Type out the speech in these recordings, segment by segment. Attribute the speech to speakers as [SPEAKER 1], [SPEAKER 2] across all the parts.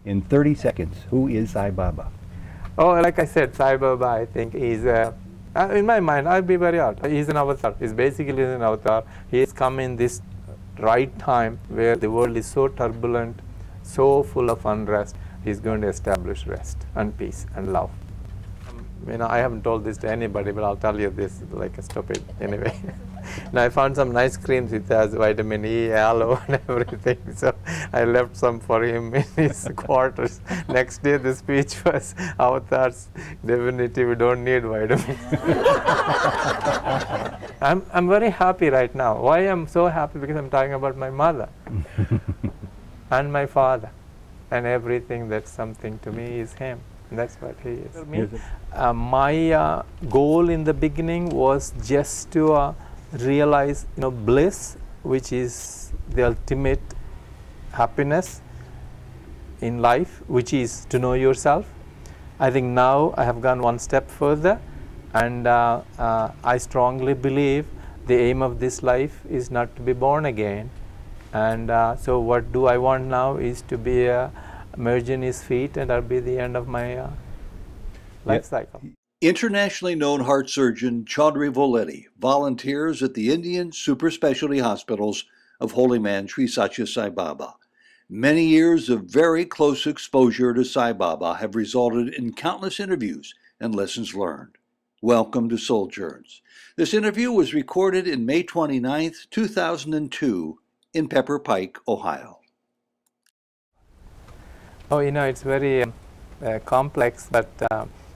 [SPEAKER 1] In 30 seconds, who is Sai Baba?
[SPEAKER 2] Oh, like I said, Sai Baba, I think, is, in my mind, I'll be very honest, he's an avatar. He's basically an avatar. He has come in this right time where the world is so turbulent, so full of unrest. He's going to establish rest and peace and love. I haven't told this to anybody, but I'll tell you this like a stupid anyway. Now I found some nice creams which has vitamin E, aloe and everything. So I left some for him in his quarters. Next day the speech was, avatars, divinity, we don't need vitamins. I'm very happy right now. Why I'm so happy? Because I'm talking about my mother and my father, and everything that's something to me is him. That's what he is. My goal in the beginning was just to realize, bliss, which is the ultimate happiness in life, which is to know yourself. I think now I have gone one step further, and I strongly believe the aim of this life is not to be born again. And so what do I want now is to be merge in his feet, and that'll be the end of my life cycle.
[SPEAKER 3] Internationally known heart surgeon Choudary Voleti volunteers at the Indian super specialty hospitals of Holy Man Sri Sathya Sai Baba. Many years of very close exposure to Sai Baba have resulted in countless interviews and lessons learned. Welcome to Souljourns. This interview was recorded in May 29, 2002 in Pepper Pike, Ohio.
[SPEAKER 2] Oh, it's very complex, but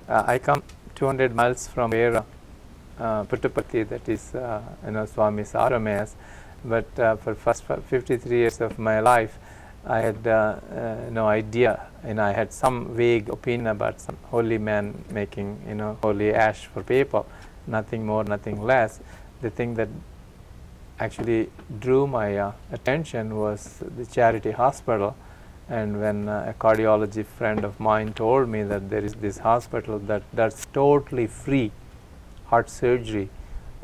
[SPEAKER 2] I come 200 miles from where Pepper Pike, that is Swami Saramayas, but for first 53 years of my life, I had no idea, I had some vague opinion about some holy man making, holy ash for people, nothing more, nothing less. The thing that actually drew my attention was the charity hospital. And when a cardiology friend of mine told me that there is this hospital that's totally free heart surgery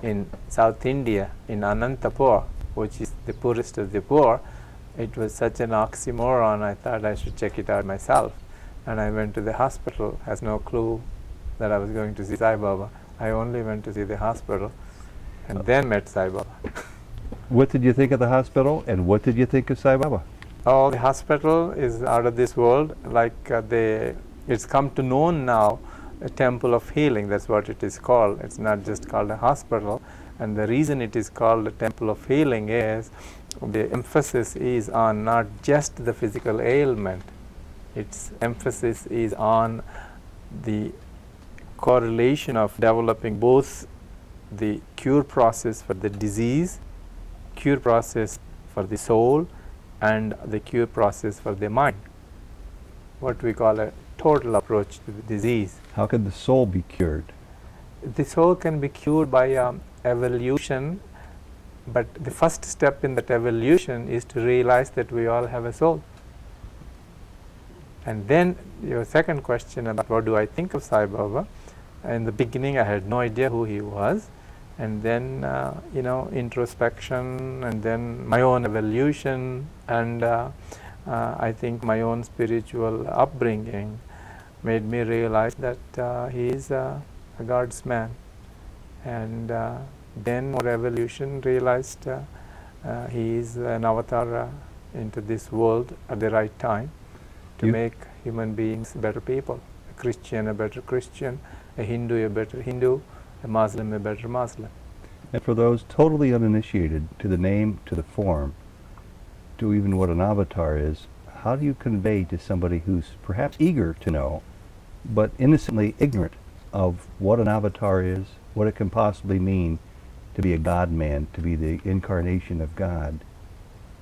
[SPEAKER 2] in South India, in Anantapur, which is the poorest of the poor, it was such an oxymoron. I thought I should check it out myself. And I went to the hospital, has no clue that I was going to see Sai Baba. I only went to see the hospital and then met Sai Baba.
[SPEAKER 1] What did you think of the hospital, and what did you think of Sai Baba?
[SPEAKER 2] Oh, the hospital is out of this world. It's come to known now, a temple of healing. That's what it is called. It's not just called a hospital. And the reason it is called a temple of healing is the emphasis is on not just the physical ailment. Its emphasis is on the correlation of developing both the cure process for the disease, cure process for the soul, and the cure process for the mind, what we call a total approach to the disease.
[SPEAKER 1] How can the soul be cured?
[SPEAKER 2] The soul can be cured by evolution, but the first step in that evolution is to realize that we all have a soul. And then your second question about what do I think of Sai Baba, in the beginning I had no idea who he was. And then, introspection, and then my own evolution, and I think my own spiritual upbringing made me realize that he is a God's man. And then more evolution realized he is an avatar into this world at the right time to make human beings better people. A Christian a better Christian, a Hindu a better Hindu, a Muslim a better Muslim.
[SPEAKER 1] And for those totally uninitiated to the name, to the form, to even what an avatar is, how do you convey to somebody who's perhaps eager to know, but innocently ignorant of what an avatar is, what it can possibly mean to be a God-man, to be the incarnation of God?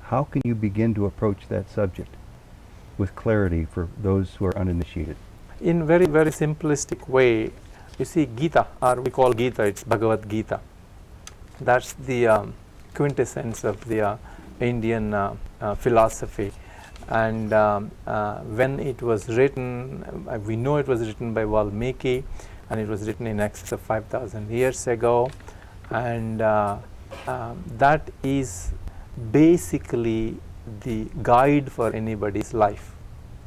[SPEAKER 1] How can you begin to approach that subject with clarity for those who are uninitiated?
[SPEAKER 2] In very, very simplistic way, you see, Gita, or we call Gita, it's Bhagavad Gita. That's the quintessence of the Indian philosophy. And when it was written, we know it was written by Valmiki, and it was written in excess of 5,000 years ago. And that is basically the guide for anybody's life.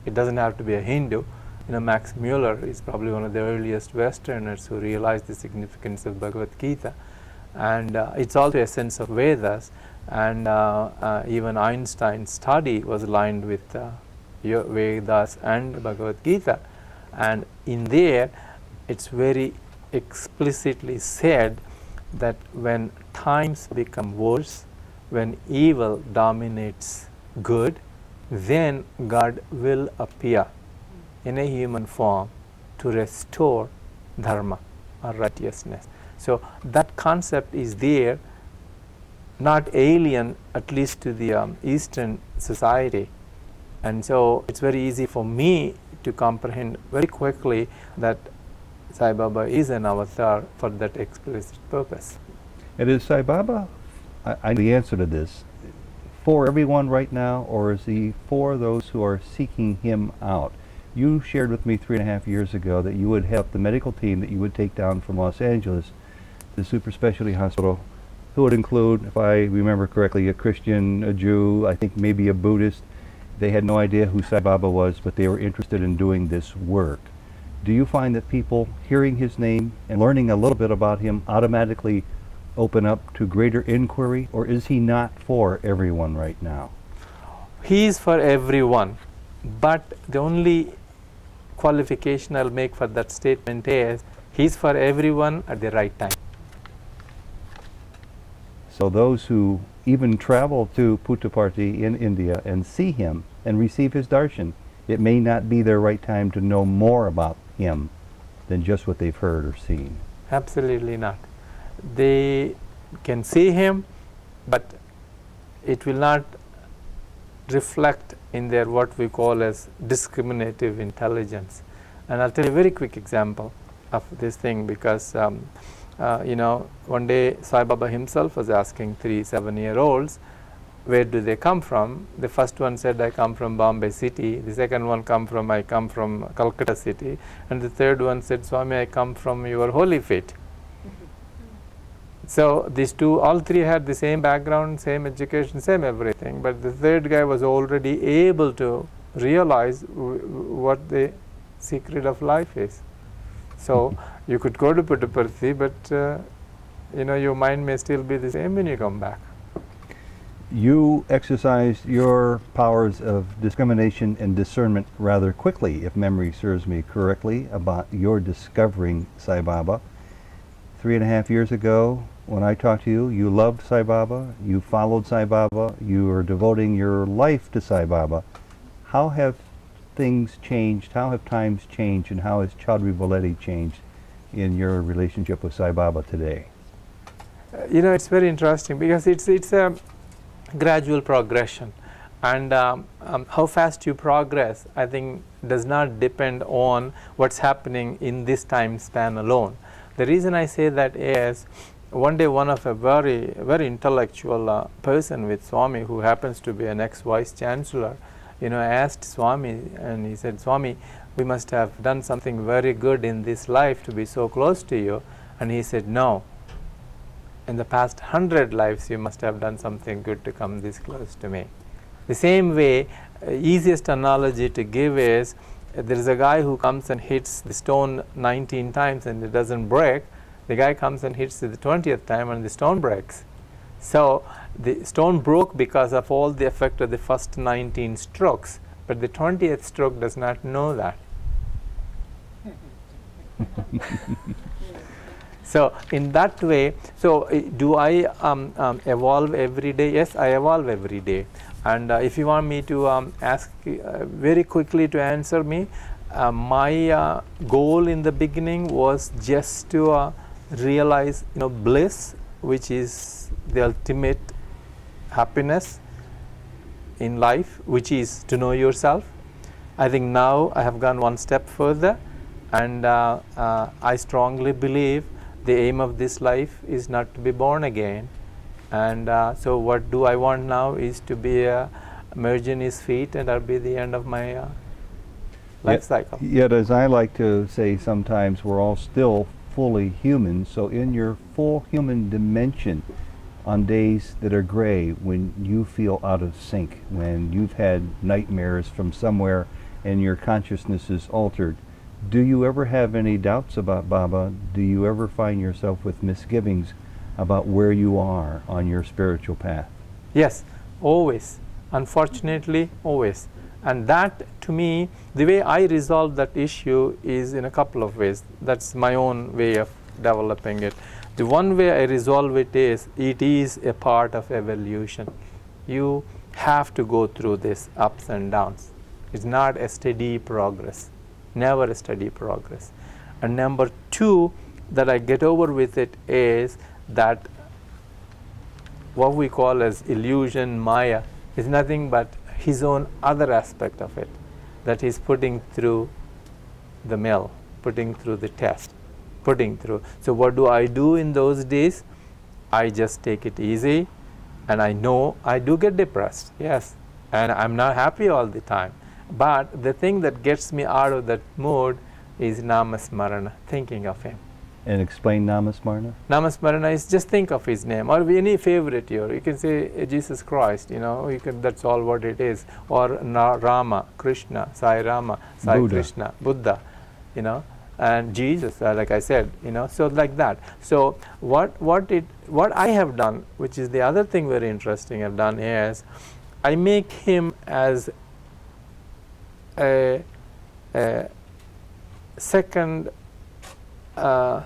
[SPEAKER 2] It doesn't have to be a Hindu. Max Muller is probably one of the earliest Westerners who realized the significance of Bhagavad Gita. And it's also a sense of Vedas. And even Einstein's study was aligned with Vedas and Bhagavad Gita. And in there, it's very explicitly said that when times become worse, when evil dominates good, then God will appear in a human form to restore dharma or righteousness. So that concept is there, not alien, at least to the Eastern society. And so it's very easy for me to comprehend very quickly that Sai Baba is an avatar for that explicit purpose.
[SPEAKER 1] And is Sai Baba, I know the answer to this, for everyone right now, or is he for those who are seeking him out? You shared with me 3.5 years ago that you would have the medical team that you would take down from Los Angeles, the super specialty hospital, who would include, if I remember correctly, a Christian, a Jew, I think maybe a Buddhist. They had no idea who Sai Baba was, but they were interested in doing this work. Do you find that people hearing his name and learning a little bit about him automatically open up to greater inquiry, or is he not for everyone right now?
[SPEAKER 2] He is for everyone, but the only qualification I'll make for that statement is he's for everyone at the right time.
[SPEAKER 1] So those who even travel to Puttaparthi in India and see him and receive his darshan, it may not be their right time to know more about him than just what they've heard or seen.
[SPEAKER 2] Absolutely not. They can see him, but it will not reflect in their what we call as discriminative intelligence. And I'll tell you a very quick example of this thing, because one day Sai Baba himself was asking 3 7-year-olds, where do they come from? The first one said, I come from Bombay city. The second one I come from Calcutta city. And the third one said, Swami, I come from your holy feet. So these two, all three had the same background, same education, same everything. But the third guy was already able to realize what the secret of life is. So you could go to Puttaparthi, but your mind may still be the same when you come back.
[SPEAKER 1] You exercised your powers of discrimination and discernment rather quickly, if memory serves me correctly, about your discovering Sai Baba. 3.5 years ago, when I talked to you, you loved Sai Baba, you followed Sai Baba, you were devoting your life to Sai Baba. How have things changed? How have times changed? And how has Choudary Voleti changed in your relationship with Sai Baba today?
[SPEAKER 2] It's very interesting, because it's a gradual progression. And how fast you progress, I think, does not depend on what's happening in this time span alone. The reason I say that is, one day one of a very, very intellectual person with Swami, who happens to be an ex-vice chancellor, asked Swami, and he said, Swami, we must have done something very good in this life to be so close to you. And he said, no. In the past 100 lives, you must have done something good to come this close to me. The same way, easiest analogy to give is, there is a guy who comes and hits the stone 19 times and it doesn't break. The guy comes and hits it the 20th time and the stone breaks. So the stone broke because of all the effect of the first 19 strokes, but the 20th stroke does not know that. So in that way, do I evolve every day? Yes, I evolve every day. And if you want me to ask very quickly to answer me, my goal in the beginning was just to realize bliss, which is the ultimate happiness in life, which is to know yourself. I think now I have gone one step further, and I strongly believe the aim of this life is not to be born again. And so what do I want now is to be merge in his feet, and that'll be the end of my life cycle.
[SPEAKER 1] Yet, as I like to say sometimes, we're all still fully human. So in your full human dimension, on days that are gray, when you feel out of sync, when you've had nightmares from somewhere and your consciousness is altered, do you ever have any doubts about Baba? Do you ever find yourself with misgivings about where you are on your spiritual path?
[SPEAKER 2] Yes, always. Unfortunately, always. And that, to me, the way I resolve that issue is in a couple of ways. That's my own way of developing it. The one way I resolve it is a part of evolution. You have to go through this ups and downs. It's not a steady progress, never a steady progress. And number two, that I get over with it is that what we call as illusion, Maya, is nothing but his own other aspect of it, that he's putting through the mill, putting through the test, putting through. So what do I do in those days? I just take it easy, and I know I do get depressed, yes, and I'm not happy all the time. But the thing that gets me out of that mood is Namasmarana, thinking of him.
[SPEAKER 1] And explain Namasmarana.
[SPEAKER 2] Namasmarana is just think of his name, or any favorite here. You can say Jesus Christ, you can, that's all what it is. Or Rama, Krishna, Sai Rama, Sai
[SPEAKER 1] Buddha.
[SPEAKER 2] Krishna, Buddha, and Jesus, like I said, so like that. So what I have done, which is the other thing very interesting I've done, is I make him as a second, what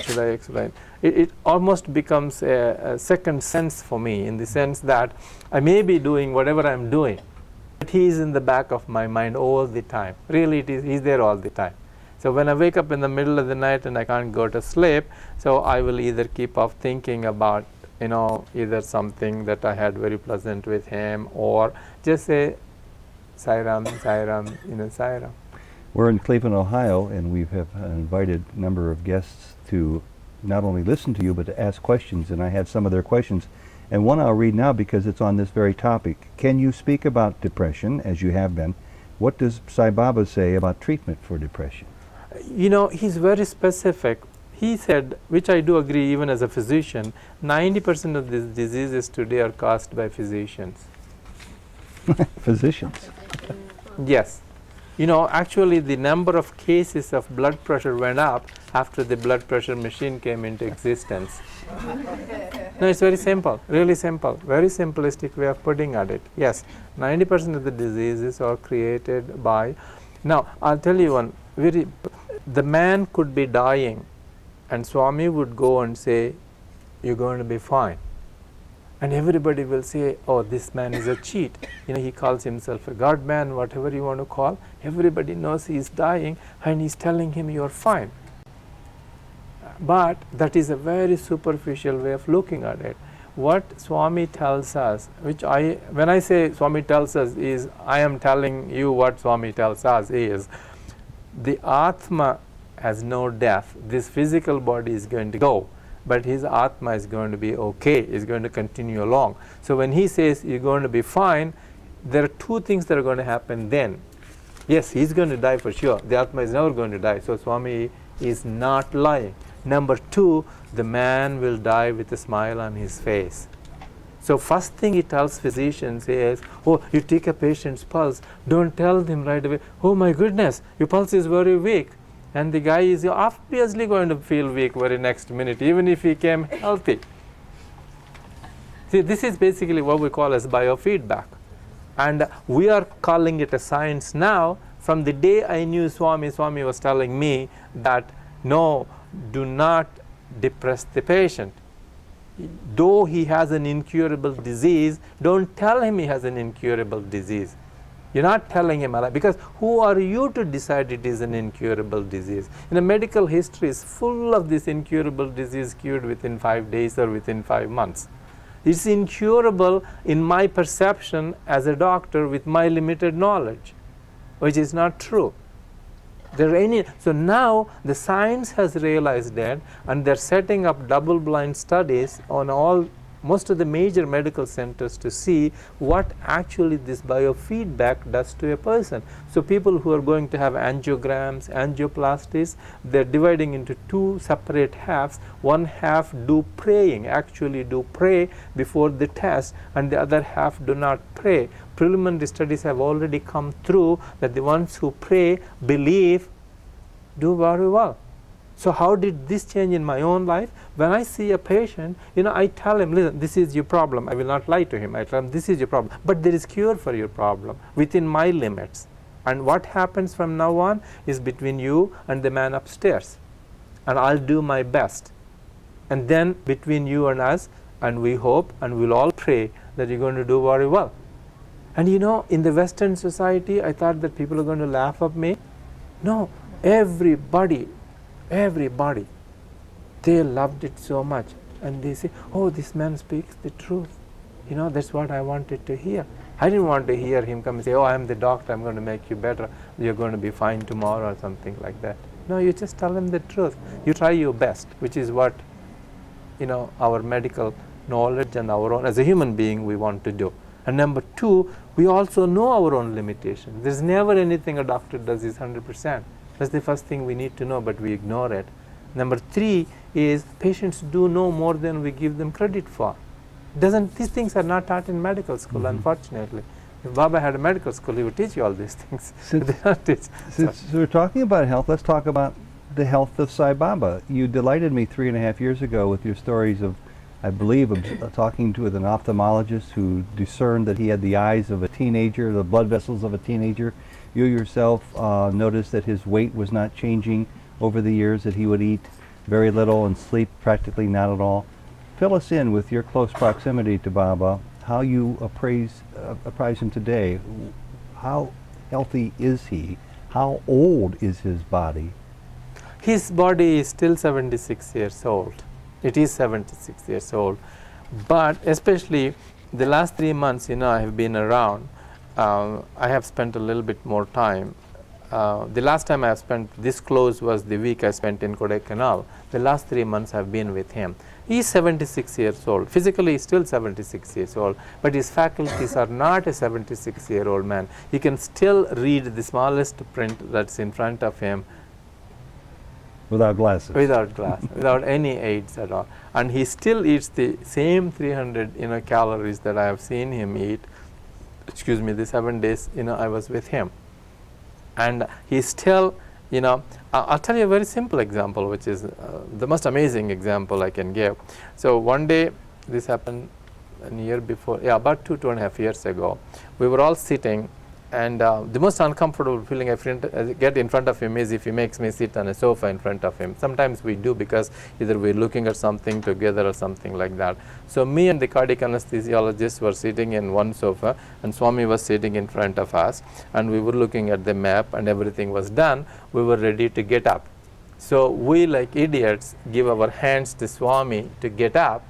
[SPEAKER 2] should I explain? It almost becomes a second sense for me, in the sense that I may be doing whatever I'm doing, but he is in the back of my mind all the time. Really, he's there all the time. So when I wake up in the middle of the night and I can't go to sleep, so I will either keep off thinking about, either something that I had very pleasant with him, or just say, Sai Ram, Sai Ram, Sai Ram.
[SPEAKER 1] We're in Cleveland, Ohio, and we have invited a number of guests to not only listen to you, but to ask questions, and I have some of their questions. And one I'll read now because it's on this very topic. Can you speak about depression, as you have been? What does Sai Baba say about treatment for depression?
[SPEAKER 2] He's very specific. He said, which I do agree even as a physician, 90% of these diseases today are caused by physicians.
[SPEAKER 1] Physicians.
[SPEAKER 2] Yes. Actually the number of cases of blood pressure went up after the blood pressure machine came into existence. No, it's very simple, really simple, very simplistic way of putting at it. Yes, 90% of the diseases are created by. Now, I'll tell you one, the man could be dying and Swami would go and say, you're going to be fine. And everybody will say, oh, this man is a cheat. He calls himself a God man, whatever you want to call. Everybody knows he's dying and he's telling him you're fine. But that is a very superficial way of looking at it. What Swami tells us, when I say Swami tells us, is I am telling you what Swami tells us is, the Atma has no death. This physical body is going to go, but his Atma is going to be okay, is going to continue along. So when he says you're going to be fine, there are two things that are going to happen then. Yes, he's going to die for sure. The Atma is never going to die. So Swami is not lying. Number two, the man will die with a smile on his face. So first thing he tells physicians is, oh, you take a patient's pulse, don't tell him right away, oh my goodness, your pulse is very weak. And the guy is obviously going to feel weak very next minute, even if he came healthy. See, this is basically what we call as biofeedback. And we are calling it a science now. From the day I knew Swami was telling me that, no, do not depress the patient. Though he has an incurable disease, don't tell him he has an incurable disease. You're not telling him, because who are you to decide it is an incurable disease? Medical history is full of this incurable disease cured within 5 days or within 5 months. It's incurable in my perception as a doctor with my limited knowledge, which is not true. So now the science has realized that, and they're setting up double-blind studies on most of the major medical centers to see what actually this biofeedback does to a person. So people who are going to have angiograms, angioplasties, they're dividing into two separate halves. One half actually do pray before the test, and the other half do not pray. preliminary studies have already come through that the ones who pray, believe, do very well. So how did this change in my own life? When I see a patient, I tell him, listen, this is your problem. I will not lie to him. I tell him, this is your problem. But there is cure for your problem within my limits. And what happens from now on is between you and the man upstairs. And I'll do my best. And then between you and us, and we hope and we'll all pray that you're going to do very well. And in the Western society, I thought that people are going to laugh at me. No, everybody, they loved it so much. And they say, oh, this man speaks the truth. That's what I wanted to hear. I didn't want to hear him come and say, oh, I'm the doctor, I'm going to make you better. You're going to be fine tomorrow or something like that. No, you just tell him the truth. You try your best, which is what, our medical knowledge and our own, as a human being, we want to do. And number two, we also know our own limitations. There's never anything a doctor does is 100%. That's the first thing we need to know, but we ignore it. Number three is patients do know more than we give them credit for. These things are not taught in medical school, unfortunately. If Baba had a medical school, he would teach you all these things.
[SPEAKER 1] Since we're talking about health, let's talk about the health of Sai Baba. You delighted me 3.5 years ago with your stories of, I believe, talking with an ophthalmologist who discerned that he had the eyes of a teenager, the blood vessels of a teenager. You yourself noticed that his weight was not changing over the years, that he would eat very little and sleep practically not at all. Fill us in with your close proximity to Baba, how you apprise him today. How healthy is he? How old is his body?
[SPEAKER 2] His body is still 76 years old. It is 76 years old. But especially the last 3 months, I have been around. I have spent a little bit more time. The last time I have spent this close was the week I spent in Kodaikanal. The last 3 months I have been with him. He is 76 years old. Physically, he is still 76 years old, but his faculties are not a 76-year-old man. He can still read the smallest print that's in front of him.
[SPEAKER 1] Without glasses?
[SPEAKER 2] Without glasses, without any aids at all. And he still eats the same 300 calories that I have seen him eat. The 7 days I was with him. And he still, I'll tell you a very simple example, which is the most amazing example I can give. So one day, this happened a year before, about 2.5 years ago. We were all sitting, and the most uncomfortable feeling I get in front of him is if he makes me sit on a sofa in front of him. Sometimes we do because either we're looking at something together or something like that. So me and the cardiac anesthesiologist were sitting in one sofa, and Swami was sitting in front of us, and we were looking at the map, and everything was done. We were ready to get up. So we, like idiots, give our hands to Swami to get up,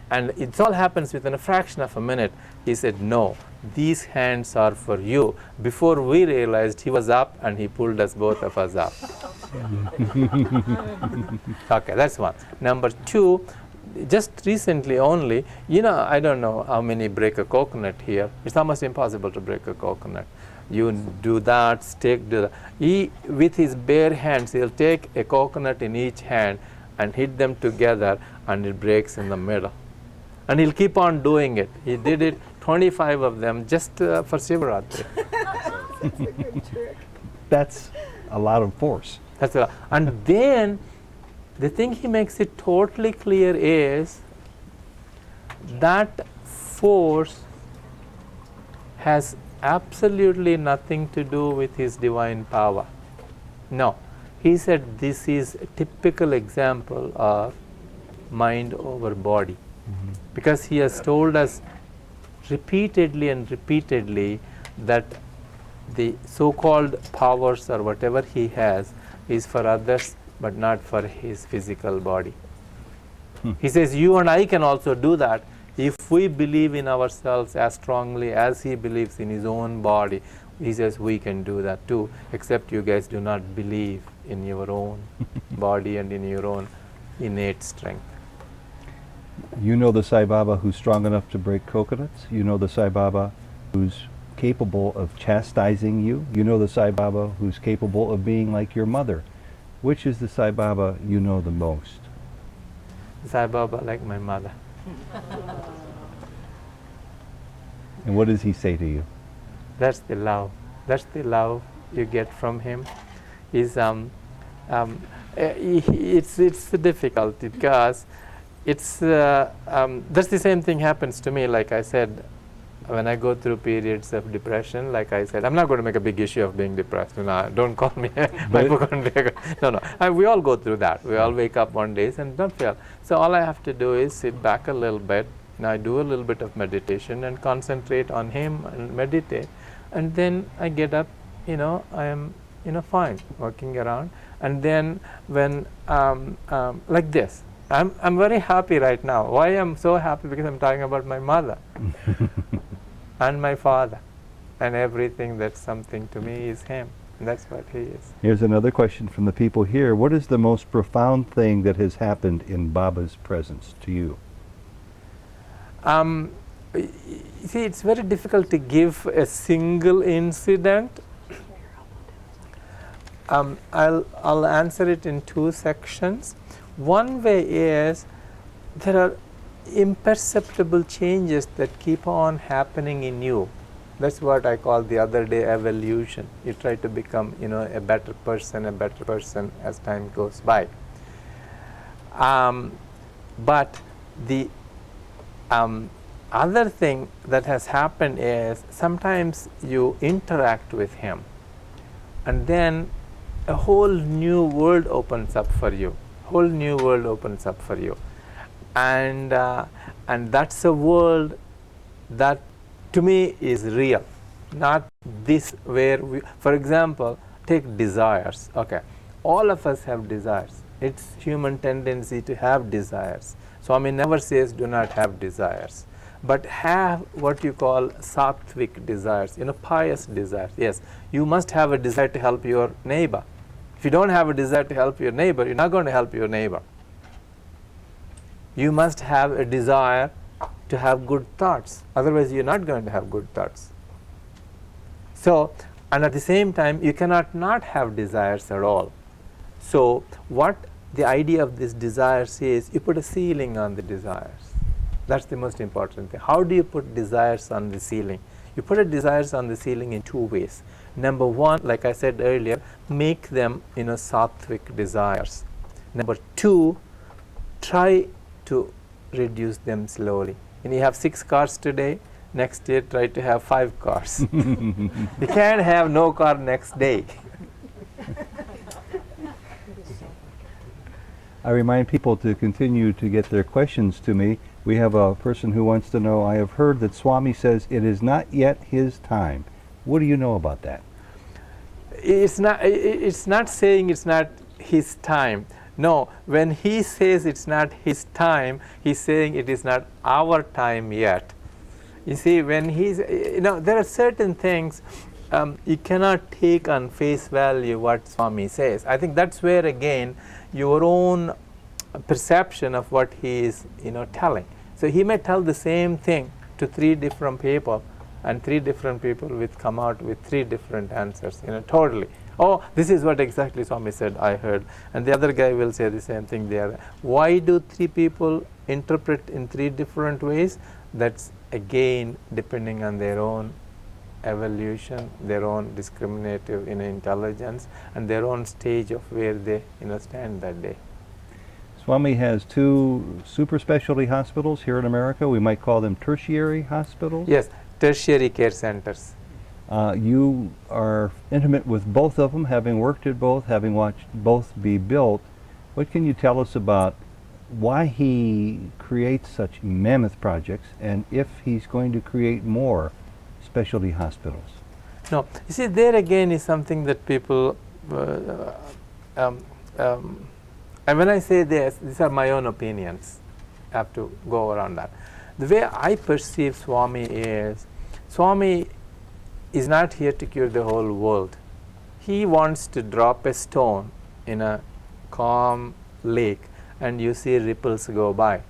[SPEAKER 2] and it all happens within a fraction of a minute. He said, no, these hands are for you. Before we realized, he was up and he pulled us, both of us up. Okay, that's one. Number two, just recently only, I don't know how many break a coconut here. It's almost impossible to break a coconut. You do that, stick to that. He, with his bare hands, he'll take a coconut in each hand and hit them together, and it breaks in the middle. And he'll keep on doing it. He did it 25 of them just for Shivaratri.
[SPEAKER 4] That's a good trick.
[SPEAKER 1] That's a lot of force.
[SPEAKER 2] That's a lot. And then the thing he makes it totally clear is that force has absolutely nothing to do with his divine power. No. He said this is a typical example of mind over body. Because he has told us repeatedly and repeatedly that the so-called powers or whatever he has is for others but not for his physical body. He says you and I can also do that if we believe in ourselves as strongly as he believes in his own body. He says we can do that too, except you guys do not believe in your own body and in your own innate strength.
[SPEAKER 1] You know the Sai Baba who's strong enough to break coconuts. You know the Sai Baba who's capable of chastising you. You know the Sai Baba who's capable of being like your mother. Which is the Sai Baba you know the most?
[SPEAKER 2] Sai Baba like my mother.
[SPEAKER 1] And what does he say to you?
[SPEAKER 2] That's the love. That's the love you get from him. Is it's difficult because it's that's the same thing happens to me. Like I said, when I go through periods of depression, like I said, I'm not going to make a big issue of being depressed. Don't call me hypochondriac. No. We all go through that. We all wake up one day and don't feel. So all I have to do is sit back a little bit. And I do a little bit of meditation and concentrate on him and meditate. And then I get up, I am, fine, walking around. And then when, like this, I'm very happy right now. Why I'm so happy? Because I'm talking about my mother and my father, and everything that's something to me is him. And that's what he is.
[SPEAKER 1] Here's another question from the people here. What is the most profound thing that has happened in Baba's presence to you?
[SPEAKER 2] See, it's very difficult to give a single incident. I'll answer it in two sections. One way is there are imperceptible changes that keep on happening in you. That's what I call the other day evolution. You try to become, a better person as time goes by. But the other thing that has happened is sometimes you interact with him, and then a whole new world opens up for you. And that's a world that to me is real, not this where we, for example, take desires. Okay, all of us have desires. It's human tendency to have desires. Swami never says do not have desires, but have what you call sattvic desires, pious desires. Yes, you must have a desire to help your neighbor. If you don't have a desire to help your neighbor, you're not going to help your neighbor. You must have a desire to have good thoughts. Otherwise, you're not going to have good thoughts. So, and at the same time, you cannot not have desires at all. So, what the idea of this desires is, you put a ceiling on the desires. That's the most important thing. How do you put desires on the ceiling? You put a desires on the ceiling in two ways. Number one, like I said earlier, make them sattvic desires. Number two, try to reduce them slowly. You have 6 cars today, next year try to have 5 cars. You can't have no car next day.
[SPEAKER 1] I remind people to continue to get their questions to me. We have a person who wants to know, I have heard that Swami says it is not yet his time. What do you know about that?
[SPEAKER 2] It's not saying it's not his time. No, when he says it's not his time, he's saying it is not our time yet. You see, when he's, there are certain things you cannot take on face value what Swami says. I think that's where again your own perception of what he is telling. So he may tell the same thing to 3 different people, and 3 different people will come out with 3 different answers, totally. Oh, this is what exactly Swami said, I heard. And the other guy will say the same thing there. Why do 3 people interpret in 3 different ways? That's again depending on their own evolution, their own discriminative intelligence, and their own stage of where they stand that day.
[SPEAKER 1] Swami has 2 super specialty hospitals here in America. We might call them tertiary hospitals.
[SPEAKER 2] Yes, tertiary care centers.
[SPEAKER 1] You are intimate with both of them, having worked at both, having watched both be built. What can you tell us about why he creates such mammoth projects, and if he's going to create more specialty hospitals?
[SPEAKER 2] No, you see, there again is something that people, and when I say this, these are my own opinions. I have to go around that. The way I perceive Swami is, Swami is not here to cure the whole world. He wants to drop a stone in a calm lake and you see ripples go by.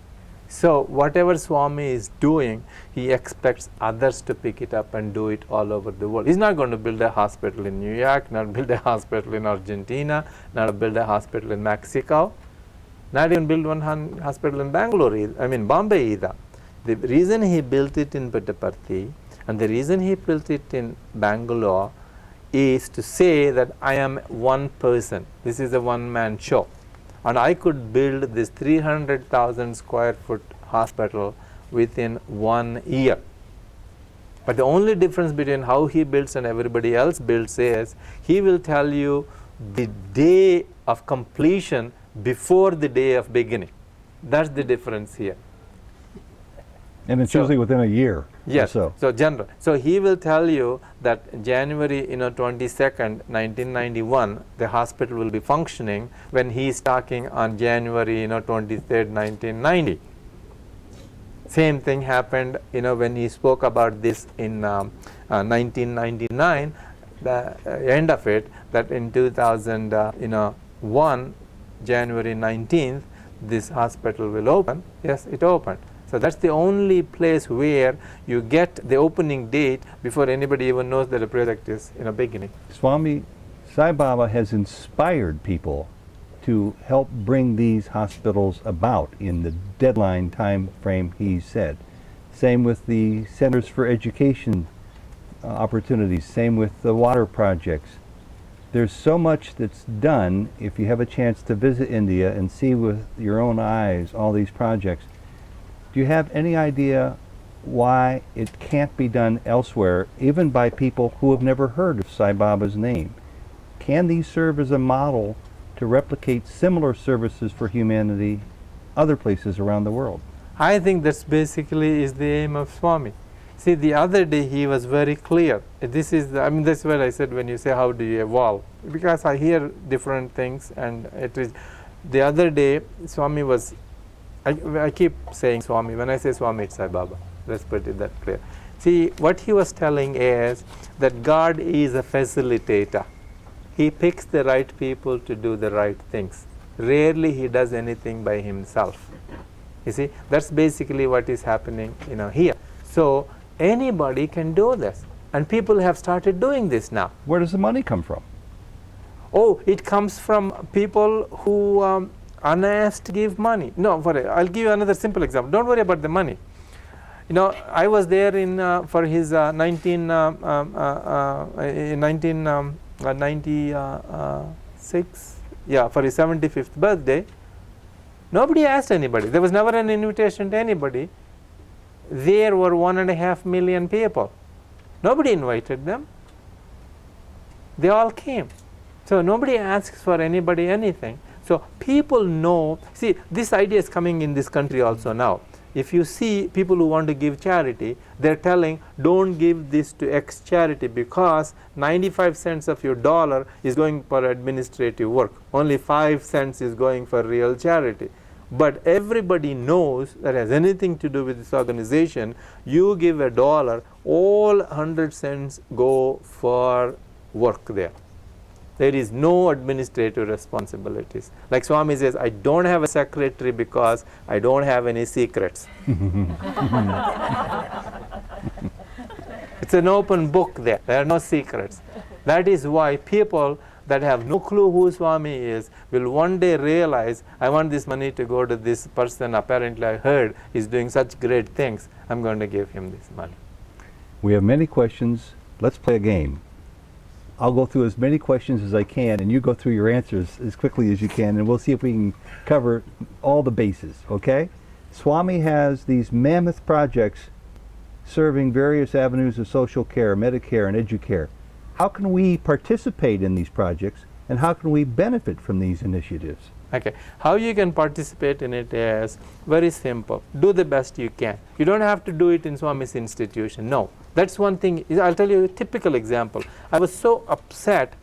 [SPEAKER 2] So whatever Swami is doing, he expects others to pick it up and do it all over the world. He's not going to build a hospital in New York, not build a hospital in Argentina, not build a hospital in Mexico, not even build one hospital in Bangalore, Bombay either. The reason he built it in Puttaparthi And the reason he built it in Bangalore is to say that I am one person. This is a one-man show. And I could build this 300,000 square foot hospital within 1 year. But the only difference between how he builds and everybody else builds is he will tell you the day of completion before the day of beginning. That's the difference here.
[SPEAKER 1] And it's
[SPEAKER 2] So-
[SPEAKER 1] usually within a year.
[SPEAKER 2] Yes.
[SPEAKER 1] Or
[SPEAKER 2] So general. So he will tell you that January 22nd, 1991, the hospital will be functioning when he is talking on January 23rd, 1990. Same thing happened when he spoke about this in 1999. The end of it, that in 2001, January 19th, this hospital will open. Yes, it opened. So that's the only place where you get the opening date before anybody even knows that the project is beginning.
[SPEAKER 1] Swami Sai Baba has inspired people to help bring these hospitals about in the deadline time frame he said. Same with the Centers for Education opportunities, same with the water projects. There's so much that's done. If you have a chance to visit India and see with your own eyes all these projects, do you have any idea why it can't be done elsewhere, even by people who have never heard of Sai Baba's name? Can these serve as a model to replicate similar services for humanity other places around the world?
[SPEAKER 2] I think that's basically is the aim of Swami. See, the other day he was very clear. This is, that's what I said when you say how do you evolve, because I hear different things, and it is. The other day Swami was. I keep saying Swami. When I say Swami, it's Sai Baba. Let's put it that clear. See, what he was telling is that God is a facilitator. He picks the right people to do the right things. Rarely he does anything by himself. You see, that's basically what is happening here. So anybody can do this, and people have started doing this now.
[SPEAKER 1] Where does the money come from?
[SPEAKER 2] Oh, it comes from people who unasked give money. No, I'll give you another simple example. Don't worry about the money. I was there in for his 1996, for his 75th birthday. Nobody asked anybody. There was never an invitation to anybody. There were 1.5 million people. Nobody invited them. They all came. So nobody asks for anybody anything. So people know, see, this idea is coming in this country also now. If you see people who want to give charity, they're telling, don't give this to X charity because 95 cents of your dollar is going for administrative work. Only 5 cents is going for real charity. But everybody knows that has anything to do with this organization. You give $1, all 100 cents go for work there. There is no administrative responsibilities. Like Swami says, I don't have a secretary because I don't have any secrets. It's an open book there. There are no secrets. That is why people that have no clue who Swami is will one day realize, I want this money to go to this person. Apparently I heard he's doing such great things. I'm going to give him this money.
[SPEAKER 1] We have many questions. Let's play a game. I'll go through as many questions as I can, and you go through your answers as quickly as you can, and we'll see if we can cover all the bases, okay? Swami has these mammoth projects serving various avenues of social care, Medicare, and Educare. How can we participate in these projects, and how can we benefit from these initiatives?
[SPEAKER 2] Okay, how you can participate in it is very simple. Do the best you can. You don't have to do it in Swami's institution. No, that's one thing. I'll tell you a typical example. I was so upset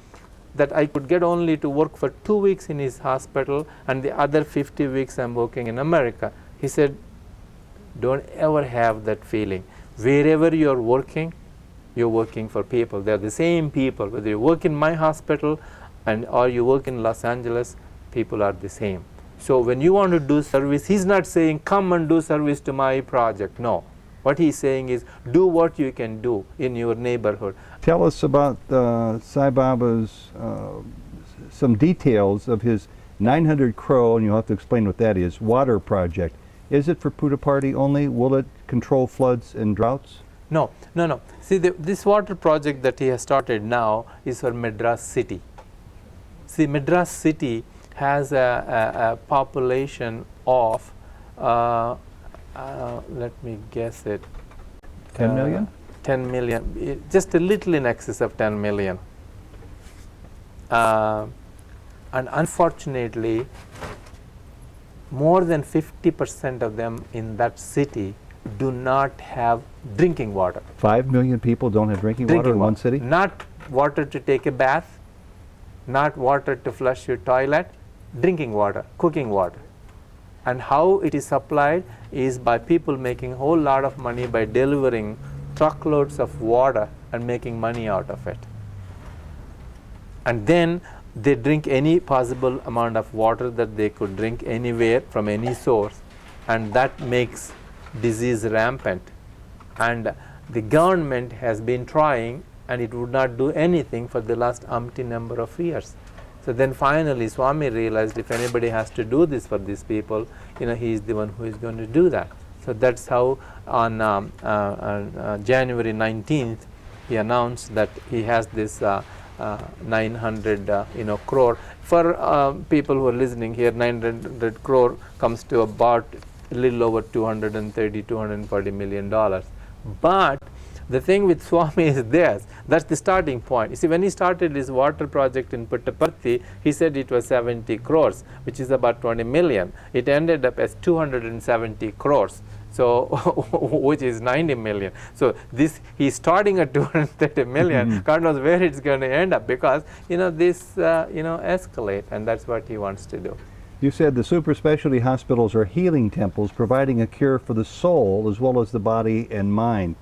[SPEAKER 2] that I could get only to work for 2 weeks in his hospital, and the other 50 weeks I'm working in America. He said, don't ever have that feeling. Wherever you're working for people. They're the same people. Whether you work in my hospital or you work in Los Angeles, people are the same. So when you want to do service, he's not saying come and do service to my project. No. What he's saying is do what you can do in your neighborhood.
[SPEAKER 1] Tell us about Sai Baba's, some details of his 900 crore, and you'll have to explain what that is, water project. Is it for Puttaparthi only? Will it control floods and droughts?
[SPEAKER 2] No. See, this water project that he has started now is for Madras city. See, Madras city has a population of, let me guess it.
[SPEAKER 1] 10 million?
[SPEAKER 2] 10 million, just a little in excess of 10 million. And unfortunately, more than 50% of them in that city do not have drinking water.
[SPEAKER 1] 5 million people don't have drinking water in one city?
[SPEAKER 2] Not water to take a bath, not water to flush your toilet, drinking water, cooking water. And how it is supplied is by people making a whole lot of money by delivering truckloads of water and making money out of it. And then they drink any possible amount of water that they could drink anywhere from any source, and that makes disease rampant. And the government has been trying, and it would not do anything for the last umpteen number of years. So then finally Swami realized if anybody has to do this for these people, he is the one who is going to do that. So that's how on January 19th he announced that he has this 900 crore. For people who are listening here, 900 crore comes to about a little over $240 million. But the thing with Swami is this, that's the starting point. You see, when he started his water project in Puttaparthi, he said it was 70 crores, which is about 20 million. It ended up as 270 crores. So, which is 90 million. So this, he's starting at 230 million. God knows where it's going to end up, because this escalate, and that's what he wants to do.
[SPEAKER 1] You said the super specialty hospitals are healing temples, providing a cure for the soul as well as the body and mind.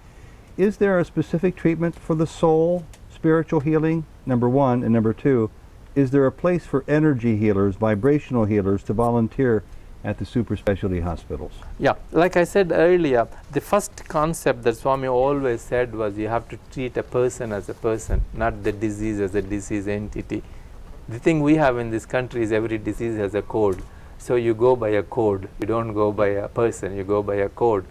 [SPEAKER 1] Is there a specific treatment for the soul, spiritual healing, number one, and number two, is there a place for energy healers, vibrational healers to volunteer at the super specialty hospitals?
[SPEAKER 2] Yeah, like I said earlier, the first concept that Swami always said was you have to treat a person as a person, not the disease as a disease entity. The thing we have in this country is every disease has a code. So you go by a code. You don't go by a person. You go by a code.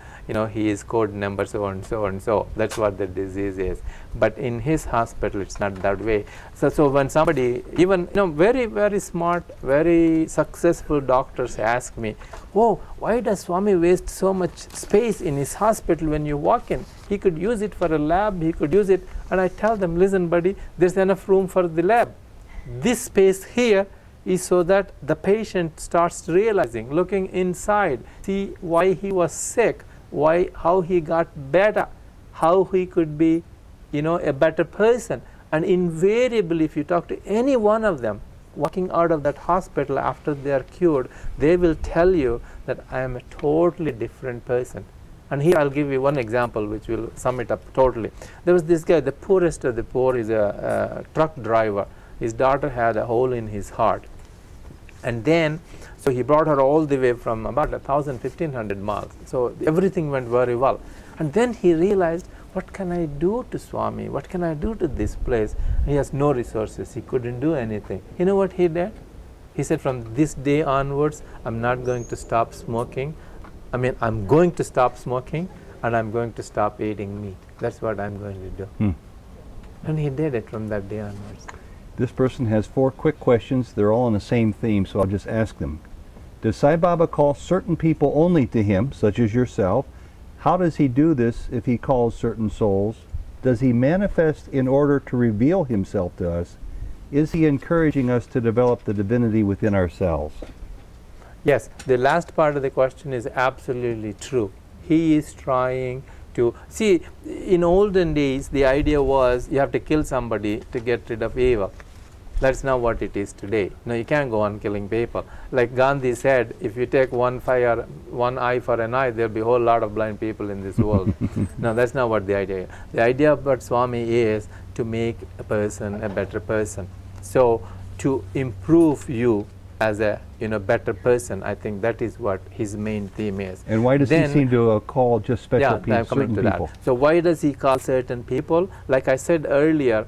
[SPEAKER 2] He is code number so and so and so. That's what the disease is. But in his hospital, it's not that way. So when somebody, even very, very smart, very successful doctors ask me, "Oh, why does Swami waste so much space in his hospital when you walk in? He could use it for a lab. He could use it." And I tell them, "Listen, buddy, there's enough room for the lab. This space here is so that the patient starts realizing, looking inside, see why he was sick, how he got better, how he could be, a better person." And invariably, if you talk to any one of them walking out of that hospital after they are cured, they will tell you that I am a totally different person. And here I'll give you one example which will sum it up totally. There was this guy, the poorest of the poor, is a truck driver. His daughter had a hole in his heart. And then, so he brought her all the way from about 1,500 miles. So everything went very well. And then he realized, what can I do to Swami? What can I do to this place? He has no resources. He couldn't do anything. You know what he did? He said, from this day onwards, I'm not going to stop smoking. I'm going to stop smoking, and I'm going to stop eating meat. That's what I'm going to do. And he did it from that day onwards.
[SPEAKER 1] This person has 4 quick questions. They're all on the same theme, so I'll just ask them. Does Sai Baba call certain people only to him, such as yourself? How does he do this if he calls certain souls? Does he manifest in order to reveal himself to us? Is he encouraging us to develop the divinity within ourselves?
[SPEAKER 2] Yes, the last part of the question is absolutely true. He is trying to see, in olden days, the idea was you have to kill somebody to get rid of evil. That's not what it is today. No, you can't go on killing people. Like Gandhi said, if you take one eye for an eye, there'll be a whole lot of blind people in this world. No, that's not what the idea is. The idea about Swami is to make a person a better person. So to improve you as a better person, I think that is what his main theme is.
[SPEAKER 1] And why does he seem to call just special people,
[SPEAKER 2] I'm coming to
[SPEAKER 1] people?
[SPEAKER 2] That. So why does he call certain people? Like I said earlier,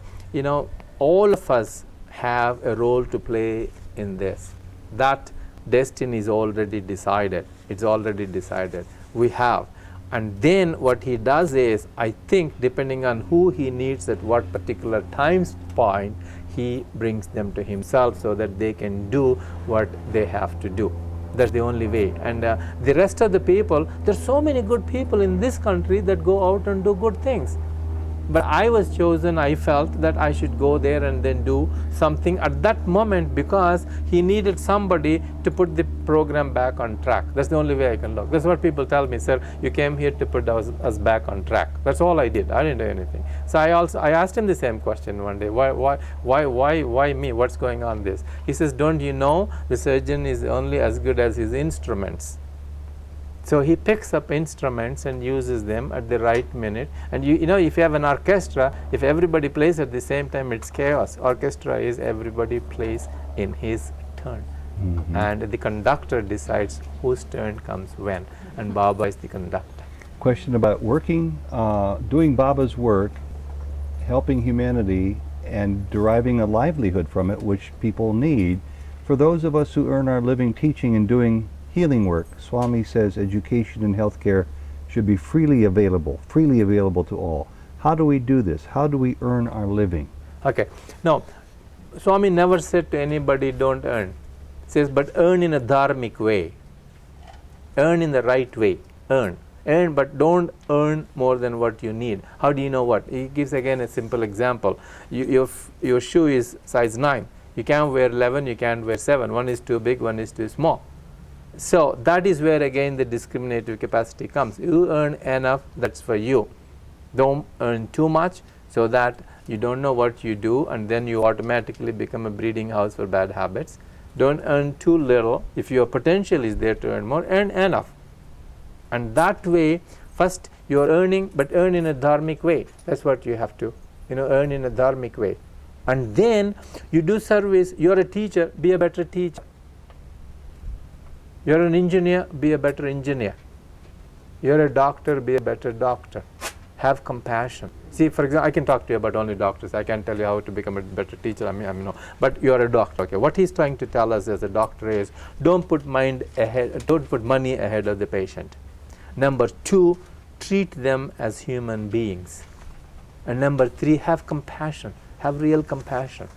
[SPEAKER 2] all of us have a role to play in this. That destiny is already decided. It's already decided. We have. And then what he does is, I think, depending on who he needs at what particular time point, he brings them to himself so that they can do what they have to do. That's the only way. And the rest of the people, there's so many good people in this country that go out and do good things. But I was chosen, I felt that I should go there and then do something at that moment, because he needed somebody to put the program back on track. That's the only way I can look. That's what people tell me, sir, you came here to put us back on track. That's all I did. I didn't do anything. So I asked him the same question one day. Why me? What's going on this? He says, don't you know the surgeon is only as good as his instruments? So he picks up instruments and uses them at the right minute. And you know, if you have an orchestra, if everybody plays at the same time, it's chaos. Orchestra is everybody plays in his turn. Mm-hmm. And the conductor decides whose turn comes when. And Baba is the conductor.
[SPEAKER 1] Question about working, doing Baba's work, helping humanity, and deriving a livelihood from it, which people need. For those of us who earn our living teaching and doing healing work, Swami says education and healthcare should be freely available to all. How do we do this? How do we earn our living?
[SPEAKER 2] Okay. No, Swami never said to anybody, don't earn. He says, but earn in a dharmic way. Earn in the right way. Earn, but don't earn more than what you need. How do you know what? He gives again a simple example. Your shoe is size 9. You can't wear 11, you can't wear 7. One is too big, one is too small. So that is where again the discriminative capacity comes. You earn enough, that's for you. Don't earn too much so that you don't know what you do, and then you automatically become a breeding house for bad habits. Don't earn too little. If your potential is there to earn more, earn enough. And that way, first you are earning, but earn in a dharmic way. That's what you have to, earn in a dharmic way. And then you do service. You're a teacher, be a better teacher. You're an engineer, be a better engineer. You're a doctor, be a better doctor. Have compassion. See, for example, I can talk to you about only doctors. I can't tell you how to become a better teacher. No. But you're a doctor. Okay. What he's trying to tell us as a doctor is, don't put money ahead of the patient. Number 2, treat them as human beings. And number 3, have compassion. Have real compassion.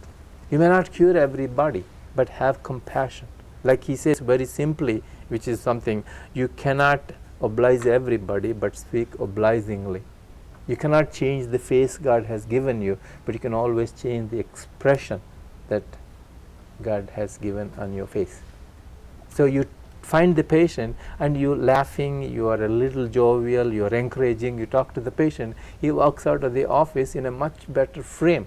[SPEAKER 2] You may not cure everybody, but have compassion. Like he says very simply, which is something, you cannot oblige everybody, but speak obligingly. You cannot change the face God has given you, but you can always change the expression that God has given on your face. So you find the patient and you laughing, you are a little jovial, you are encouraging, you talk to the patient, he walks out of the office in a much better frame.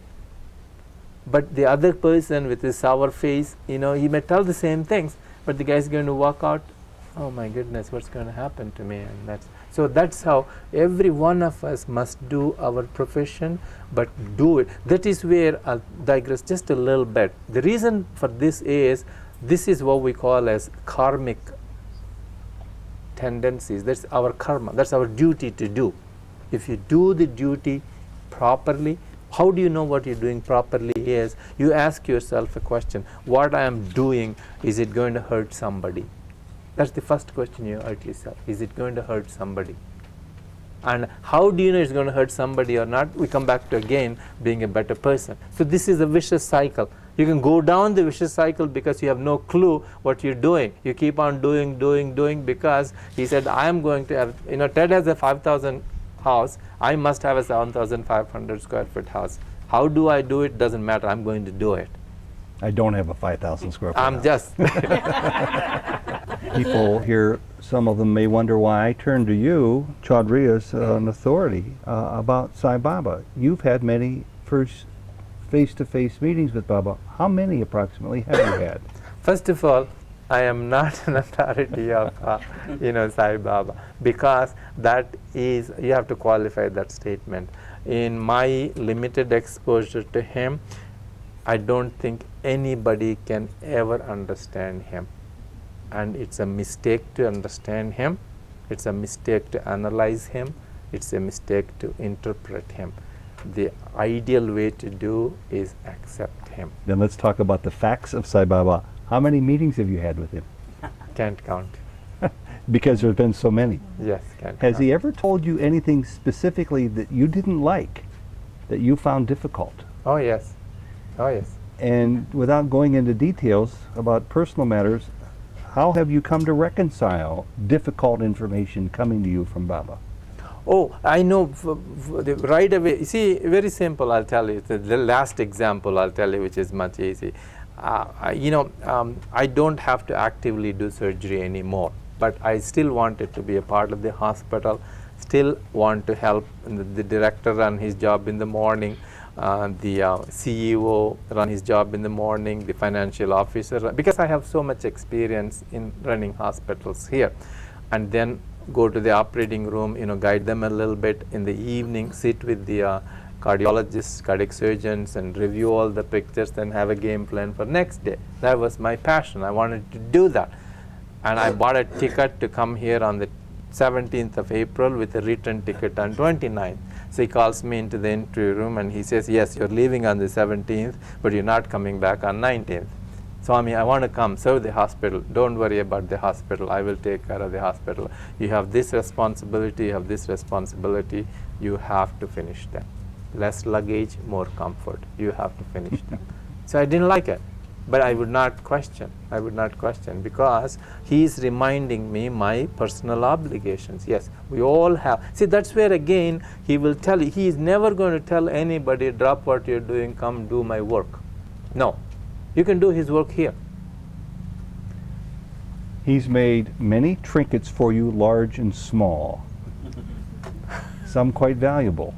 [SPEAKER 2] But the other person with his sour face, he may tell the same things, but the guy is going to walk out, oh my goodness, what's going to happen to me? And that's how every one of us must do our profession, but do it. That is where I'll digress just a little bit. The reason for this is what we call as karmic tendencies. That's our karma. That's our duty to do. If you do the duty properly, how do you know what you're doing properly is, you ask yourself a question, what I am doing, is it going to hurt somebody? That's the first question you ask yourself. Is it going to hurt somebody? And how do you know it's going to hurt somebody or not? We come back to again being a better person. So this is a vicious cycle. You can go down the vicious cycle because you have no clue what you're doing. You keep on doing because he said, I am going to have, Ted has a 5,000 house, I must have a 7,500 square foot house. How do I do it? Doesn't matter. I'm going to do it.
[SPEAKER 1] I don't have a 5,000 square foot
[SPEAKER 2] I'm
[SPEAKER 1] house.
[SPEAKER 2] Just.
[SPEAKER 1] People here, some of them may wonder why I turned to you, Choudary, as an authority about Sai Baba. You've had many first face-to-face meetings with Baba. How many approximately have you had?
[SPEAKER 2] First of all, I am not an authority of Sai Baba, because that is, you have to qualify that statement. In my limited exposure to him, I don't think anybody can ever understand him. And it's a mistake to understand him. It's a mistake to analyze him. It's a mistake to interpret him. The ideal way to do is accept him.
[SPEAKER 1] Then let's talk about the facts of Sai Baba. How many meetings have you had with him?
[SPEAKER 2] Can't count.
[SPEAKER 1] Because there's been so many.
[SPEAKER 2] Yes.
[SPEAKER 1] Has he ever told you anything specifically that you didn't like, that you found difficult?
[SPEAKER 2] Oh yes. Oh yes.
[SPEAKER 1] And without going into details about personal matters, how have you come to reconcile difficult information coming to you from Baba?
[SPEAKER 2] Oh, I know right away. You see, very simple, I'll tell you. The last example I'll tell you, which is much easy. I don't have to actively do surgery anymore, but I still wanted to be a part of the hospital, still want to help the director run his job in the morning, the CEO run his job in the morning, the financial officer, because I have so much experience in running hospitals here. And then go to the operating room, guide them a little bit in the evening, sit with the cardiologists, cardiac surgeons, and review all the pictures, then have a game plan for next day. That was my passion. I wanted to do that. And I bought a ticket to come here on the 17th of April with a return ticket on 29th. So he calls me into the interview room and he says, yes, you're leaving on the 17th, but you're not coming back on 19th. Swami, I want to come serve the hospital. Don't worry about the hospital. I will take care of the hospital. You have this responsibility, you have this responsibility. You have to finish them. Less luggage, more comfort. You have to finish them. So I didn't like it, but I would not question. I would not question because he is reminding me my personal obligations. Yes, we all have. See, that's where again he will tell you. He is never going to tell anybody, drop what you're doing, come do my work. No. You can do his work here.
[SPEAKER 1] He's made many trinkets for you, large and small, some quite valuable.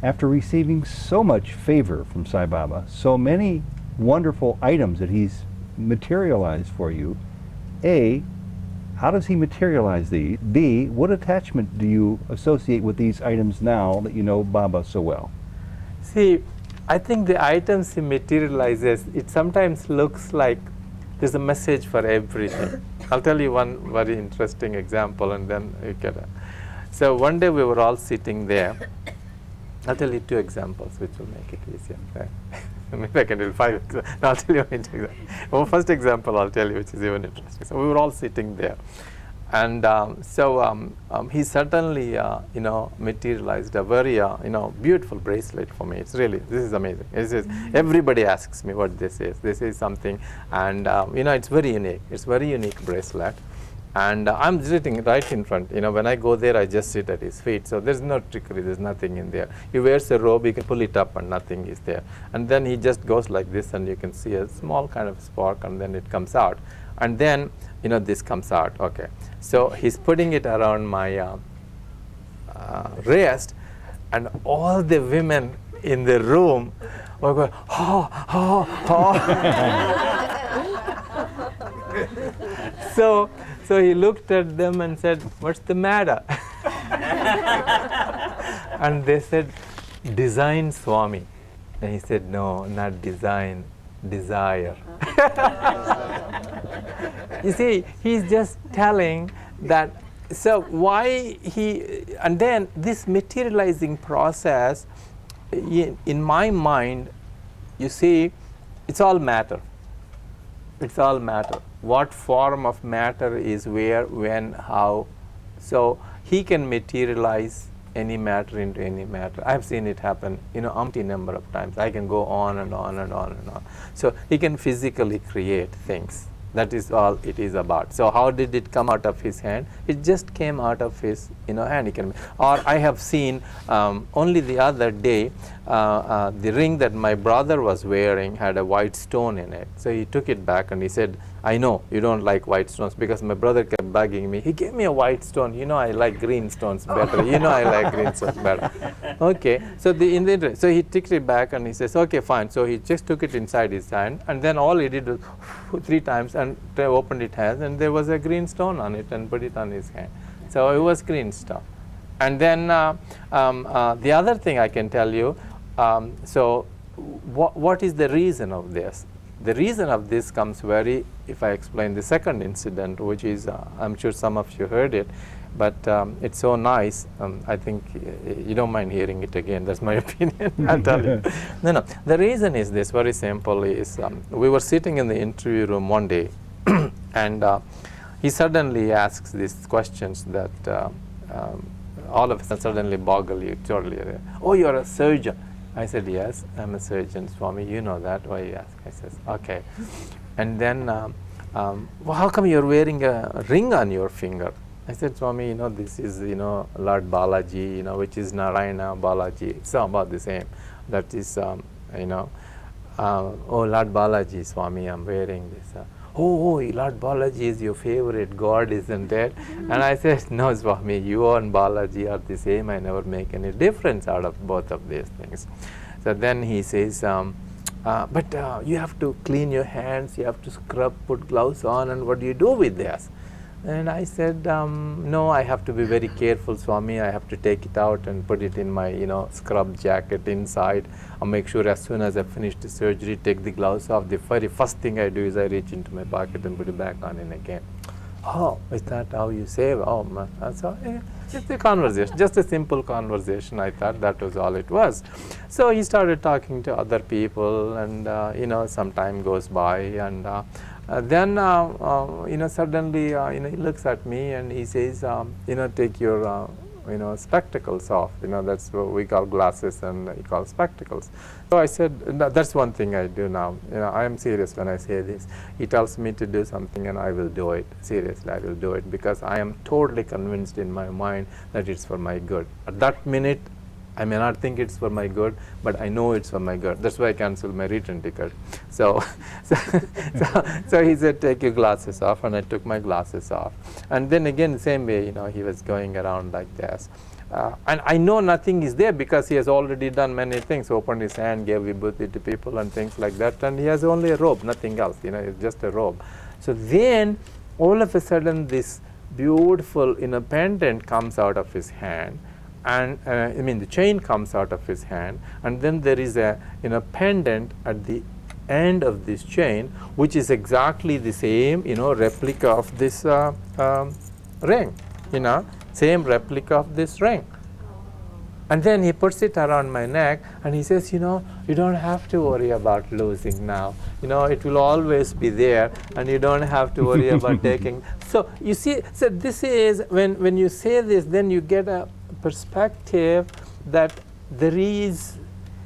[SPEAKER 1] After receiving so much favor from Sai Baba, so many wonderful items that he's materialized for you, A, how does he materialize these? B, what attachment do you associate with these items now that you know Baba so well?
[SPEAKER 2] See, I think the items he materializes, it sometimes looks like there's a message for everything. I'll tell you one very interesting example and then you get it. So one day we were all sitting there. I'll tell you two examples which will make it easier. Right? Maybe I can do 5 examples. No, I'll tell you one example. Well, first example I'll tell you which is even interesting. So we were all sitting there. And he certainly, materialized a very, beautiful bracelet for me. It's really, this is amazing. Everybody asks me what this is. This is something, and it's very unique. It's very unique bracelet. And I'm sitting right in front. When I go there, I just sit at his feet. So there's no trickery. There's nothing in there. He wears a robe. You can pull it up, and nothing is there. And then he just goes like this, and you can see a small kind of spark, and then it comes out. And then, this comes out. Okay. So he's putting it around my wrist, and all the women in the room were going, oh, oh, oh. So he looked at them and said, what's the matter? And they said, design, Swami. And he said, no, not design, desire. You see, he's just telling that, so why and then this materializing process, in my mind, you see, it's all matter. It's all matter. What form of matter is where, when, how. So he can materialize any matter into any matter. I've seen it happen, umpteen number of times. I can go on and on and on and on. So he can physically create things. That is all it is about. So how did it come out of his hand? It just came out of his hand. Or I have seen only the other day, the ring that my brother was wearing had a white stone in it. So he took it back and he said, I know you don't like white stones, because my brother kept bugging me. He gave me a white stone. I like green stones better. I like green stones better. Okay. So so he took it back and he says, okay, fine. So he just took it inside his hand, and then all he did was 3 times and opened his hands, and there was a green stone on it, and put it on his hand. So it was green stuff. And then the other thing I can tell you, so what is the reason of this? The reason of this comes if I explain the second incident, which is, I'm sure some of you heard it, but it's so nice. I think you don't mind hearing it again. That's my opinion. I'll tell you. No. The reason is this, very simple, is we were sitting in the interview room one day, and he suddenly asks these questions that all of a sudden suddenly boggle you totally. Oh, you're a surgeon. I said, yes, I'm a surgeon, Swami. You know that. Why you ask? I says, okay. And then, well, how come you're wearing a ring on your finger? I said, Swami, this is, Lord Balaji, which is Narayana Balaji. It's about the same. That is, oh, Lord Balaji, Swami, I'm wearing this. Oh, Lord Balaji is your favorite god, isn't it? And I said, no, Swami, you and Balaji are the same. I never make any difference out of both of these things. So then he says, but you have to clean your hands, you have to scrub, put gloves on, and what do you do with this? And I said, no, I have to be very careful, Swami. I have to take it out and put it in my, scrub jacket inside. I'll make sure as soon as I finish the surgery, take the gloves off. The very first thing I do is I reach into my pocket and put it back on in again. Oh, is that how you save? Oh, man. So it's a conversation, just a simple conversation. I thought that was all it was. So he started talking to other people, and some time goes by, and then suddenly he looks at me and he says, take your spectacles off. That's what we call glasses, and he calls spectacles. So I said, that's one thing I do now. I am serious when I say this. He tells me to do something and I will do it. Seriously, I will do it, because I am totally convinced in my mind that it's for my good. At that minute, I may not think it's for my good, but I know it's for my good. That's why I canceled my return ticket. So he said, take your glasses off, and I took my glasses off. And then again, the same way, he was going around like this. And I know nothing is there, because he has already done many things, opened his hand, gave vibhuti to people and things like that, and he has only a robe, nothing else, it's just a robe. So then, all of a sudden, this beautiful pendant comes out of his hand. And the chain comes out of his hand, and then there is a pendant at the end of this chain, which is exactly the same replica of this ring, same replica of this ring. And then he puts it around my neck, and he says, you don't have to worry about losing now. It will always be there, and you don't have to worry about taking. So you see, so this is when you say this, then you get a perspective that there is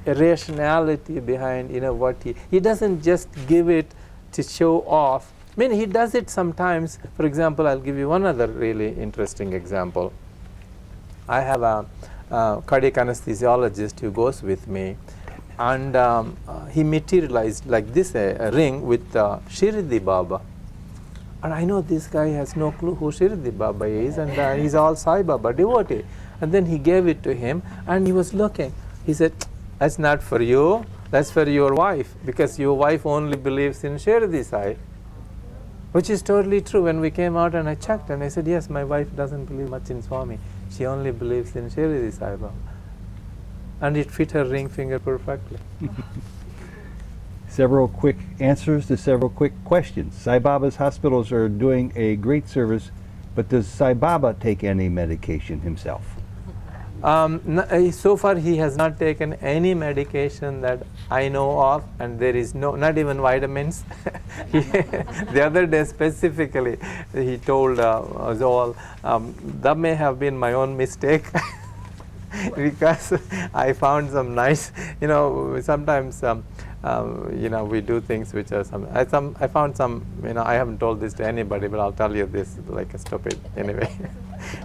[SPEAKER 2] a rationality behind what he doesn't just give it to show off. He does it sometimes. For example, I'll give you one other really interesting example. I have a cardiac anesthesiologist who goes with me, and he materialized like this a ring with Shirdi Baba. And I know this guy has no clue who Shirdi Baba is, and he's all Sai Baba devotee. And then he gave it to him, and he was looking. He said, that's not for you, that's for your wife, because your wife only believes in Shirdi Sai. Which is totally true. When we came out and I checked, and I said, yes, my wife doesn't believe much in Swami. She only believes in Shirdi Sai Baba. And it fit her ring finger perfectly.
[SPEAKER 1] Several quick answers to several quick questions. Sai Baba's hospitals are doing a great service, but does Sai Baba take any medication himself?
[SPEAKER 2] So far he has not taken any medication that I know of, and there is not even vitamins. The other day specifically he told us all, that may have been my own mistake. Because I found some nice, sometimes we do things which are I found some, I haven't told this to anybody, but I'll tell you this like a stupid anyway.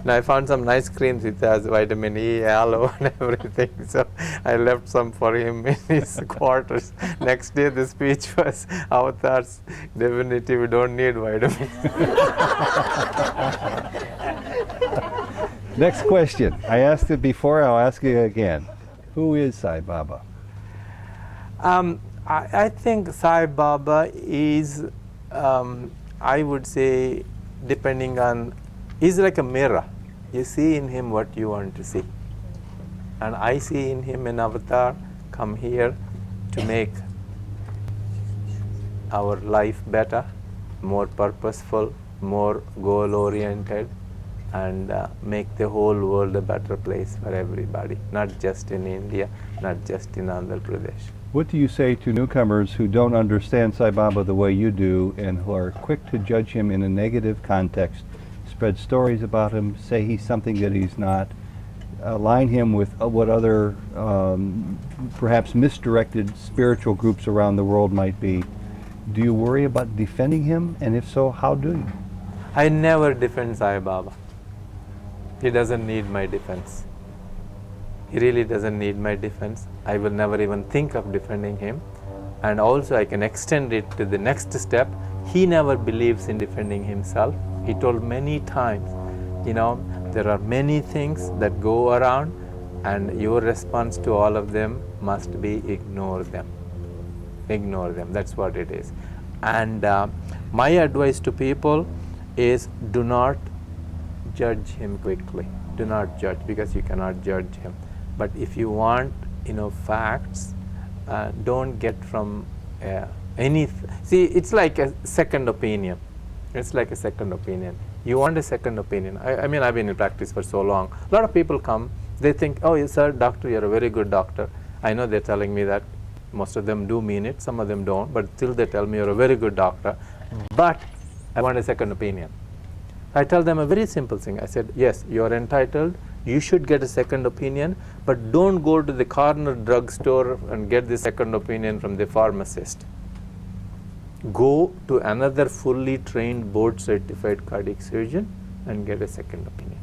[SPEAKER 2] Now I found some nice creams which has vitamin E, aloe and everything. So I left some for him in his quarters. Next day the speech was, avatars, definitely we don't need vitamins.
[SPEAKER 1] Next question. I asked it before, I'll ask it again. Who is Sai Baba?
[SPEAKER 2] I think Sai Baba is, I would say, depending on, he's like a mirror. You see in him what you want to see. And I see in him an avatar come here to make our life better, more purposeful, more goal-oriented, and make the whole world a better place for everybody, not just in India, not just in Andhra Pradesh.
[SPEAKER 1] What do you say to newcomers who don't understand Sai Baba the way you do and who are quick to judge him in a negative context, spread stories about him, say he's something that he's not, align him with what other perhaps misdirected spiritual groups around the world might be? Do you worry about defending him? And if so, how do you?
[SPEAKER 2] I never defend Sai Baba. He doesn't need my defense. He really doesn't need my defense. I will never even think of defending him. And also I can extend it to the next step. He never believes in defending himself. He told many times, there are many things that go around and your response to all of them must be ignore them. Ignore them, that's what it is. And my advice to people is do not judge him quickly. Do not judge, because you cannot judge him. But if you want, facts, don't get from see, it's like a second opinion. It's like a second opinion. You want a second opinion. I mean, I've been in practice for so long. A lot of people come, they think, oh, yes, sir, doctor, you're a very good doctor. I know they're telling me that. Most of them do mean it, some of them don't, but still they tell me you're a very good doctor. But I want a second opinion. I tell them a very simple thing. I said, yes, you're entitled. You should get a second opinion, but don't go to the corner drugstore and get the second opinion from the pharmacist. Go to another fully trained board certified cardiac surgeon and get a second opinion.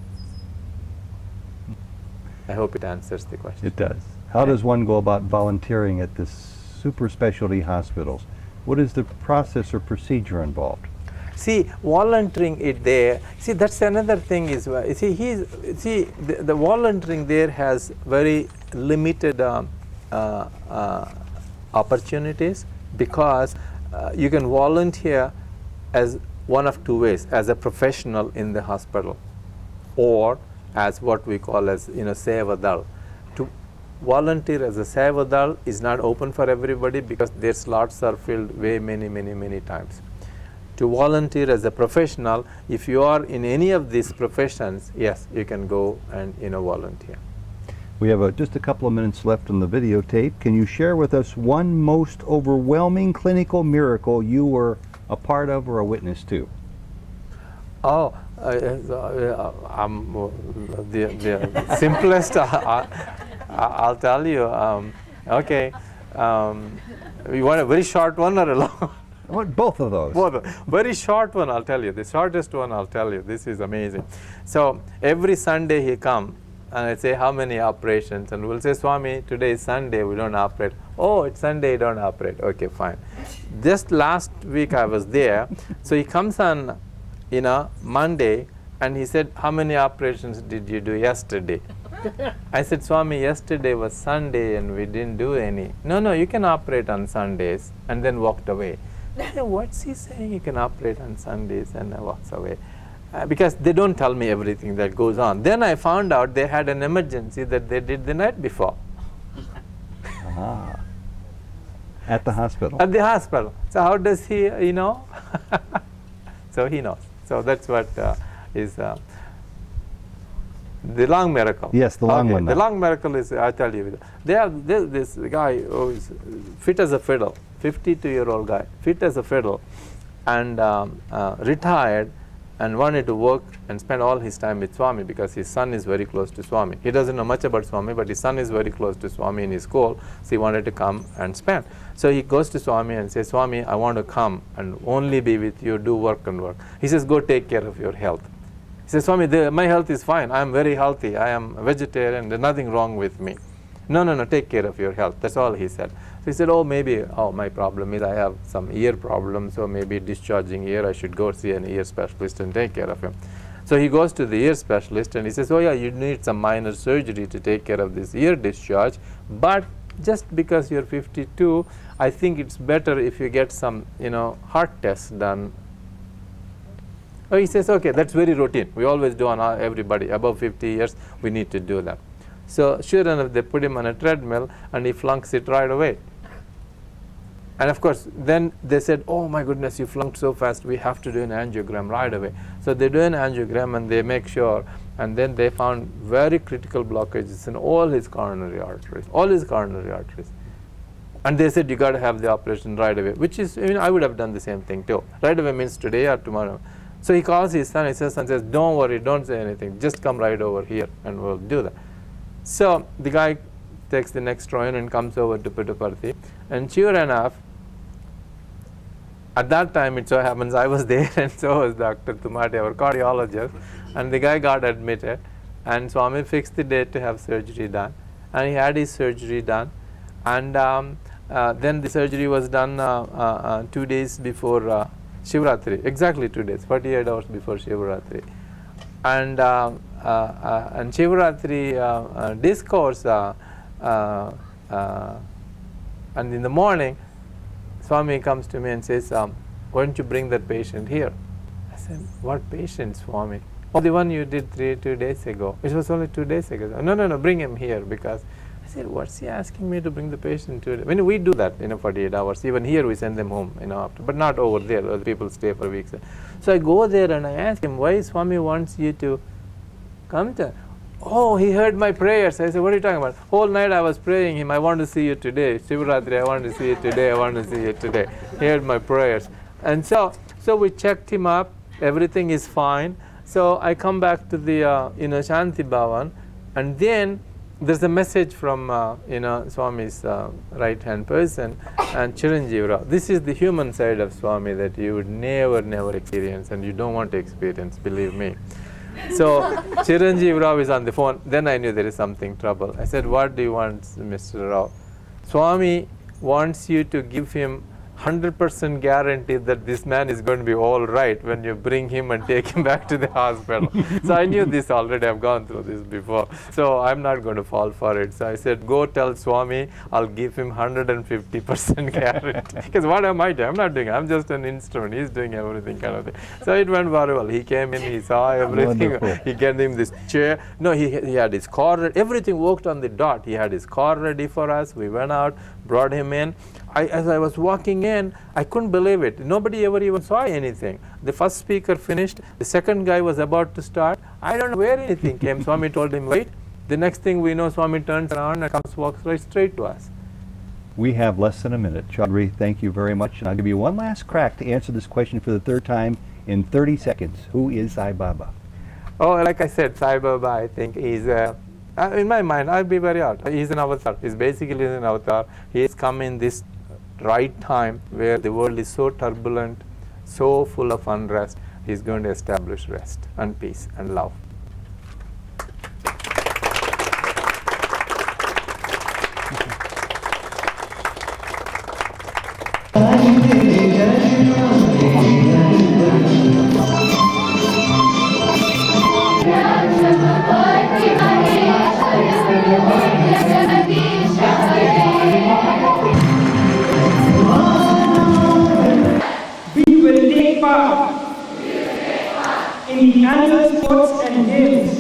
[SPEAKER 2] I hope it answers the question.
[SPEAKER 1] It does. How does one go about volunteering at the super specialty hospitals? What is the process or procedure involved?
[SPEAKER 2] See, volunteering it there, see, that's another thing is, the volunteering there has very limited opportunities, because you can volunteer as one of two ways, as a professional in the hospital, or as what we call as, Sevadal. To volunteer as a Sevadal is not open for everybody, because their slots are filled way many times. To volunteer as a professional, if you are in any of these professions, yes, you can go and volunteer.
[SPEAKER 1] We have just a couple of minutes left on the videotape. Can you share with us one most overwhelming clinical miracle you were a part of or a witness to?
[SPEAKER 2] Oh, the simplest, I'll tell you. Okay, you want a very short one or a long?
[SPEAKER 1] I want both of those.
[SPEAKER 2] Both. Very short one, I'll tell you. The shortest one, I'll tell you. This is amazing. So every Sunday he come and I say, how many operations? And we'll say, Swami, today is Sunday, we don't operate. Oh, it's Sunday, don't operate. Okay, fine. Just last week I was there. So he comes on, Monday, and he said, how many operations did you do yesterday? I said, Swami, yesterday was Sunday and we didn't do any. No, you can operate on Sundays, and then walked away. What's he saying? You can operate on Sundays, and I walks away. Because they don't tell me everything that goes on. Then I found out they had an emergency that they did the night before.
[SPEAKER 1] At the hospital?
[SPEAKER 2] At the hospital. So how does he, So he knows. So that's what is the long miracle.
[SPEAKER 1] Yes, the long one.
[SPEAKER 2] The long miracle is, I tell you, they have this guy who is fit as a fiddle, 52-year-old guy, fit as a fiddle, and retired, and wanted to work and spend all his time with Swami, because his son is very close to Swami. He doesn't know much about Swami, but his son is very close to Swami in his school, so he wanted to come and spend. So he goes to Swami and says, Swami, I want to come and only be with you, do work and work. He says, go take care of your health. He says, Swami, my health is fine. I am very healthy. I am a vegetarian. There's nothing wrong with me. No, take care of your health. That's all he said. So he said, my problem is I have some ear problem, so maybe discharging ear, I should go see an ear specialist and take care of him. So he goes to the ear specialist and he says, you need some minor surgery to take care of this ear discharge, but just because you're 52, I think it's better if you get some, heart tests done. Oh, he says, okay, that's very routine. We always do on everybody above 50 years, we need to do that. So sure enough, they put him on a treadmill and he flunks it right away. And of course, then they said, oh my goodness, you flunked so fast, we have to do an angiogram right away. So they do an angiogram and they make sure, and then they found very critical blockages in all his coronary arteries, And they said, you got to have the operation right away, which is, I would have done the same thing too. Right away means today or tomorrow. So he calls his son, his son says, don't worry, don't say anything, just come right over here and we'll do that. So the guy takes the next train and comes over to Puttaparthi, and sure enough, at that time it so happens I was there and so was Dr. Tumati, our cardiologist, and the guy got admitted, and Swami fixed the date to have surgery done, and he had his surgery done, and then the surgery was done 2 days before Shivratri, exactly 2 days, 48 hours before Shivratri. And Shivratri discourse, and in the morning, Swami comes to me and says, why don't you bring that patient here? I said, what patient, Swami? Oh, the one you did 2 days ago. It was only 2 days ago. No, bring him here, because I said, what's he asking me to bring the patient to? We do that, 48 hours. Even here we send them home, after, but not over there where the people stay for weeks. So I go there and I ask him, why Swami wants you to come to? Oh, he heard my prayers. I said, what are you talking about? Whole night I was praying him, I want to see you today. Shivratri, I want to see you today. I want to see you today. He heard my prayers. And so we checked him up. Everything is fine. So I come back to the Shanti Bhavan, and then there's a message from Swami's right hand person, and Chiranjeev Rao. This is the human side of Swami that you would never experience, and you don't want to experience, believe me. So Chiranjeev Rao is on the phone. Then I knew there is something trouble. I said, what do you want, Mr. Rao? Swami wants you to give him 100% guarantee that this man is going to be all right when you bring him and take him back to the hospital. So I knew this already. I've gone through this before. So I'm not going to fall for it. So I said, go tell Swami I'll give him 150% guarantee. Because what am I doing? I'm not doing it. I'm just an instrument. He's doing everything kind of thing. So it went very well. He came in, he saw everything.
[SPEAKER 1] Wonderful.
[SPEAKER 2] He gave him this chair. No, he had his car ready. Everything worked on the dot. He had his car ready for us. We went out, brought him in. As I was walking in, I couldn't believe it. Nobody ever even saw anything. The first speaker finished. The second guy was about to start. I don't know where anything came. Swami told him, wait. The next thing we know, Swami turns around and walks right straight to us.
[SPEAKER 1] We have less than a minute. Choudary, thank you very much. And I'll give you one last crack to answer this question for the third time in 30 seconds. Who is Sai Baba?
[SPEAKER 2] Oh, like I said, Sai Baba, I think, is in my mind, I'll be very honest. He's an avatar. He's basically an avatar. He has come in this right time where the world is so turbulent, so full of unrest. He's going to establish rest and peace and love.
[SPEAKER 5] We will take part in the annual sports and games.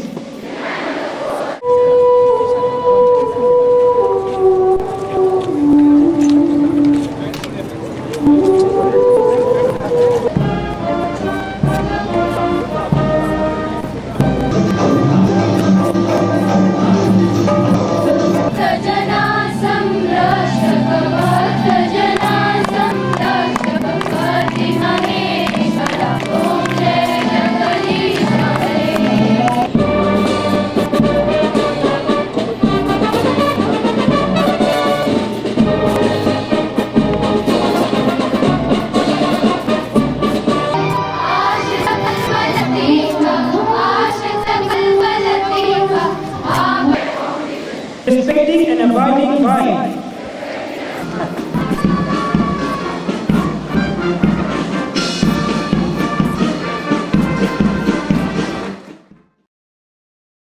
[SPEAKER 5] Respecting and abiding by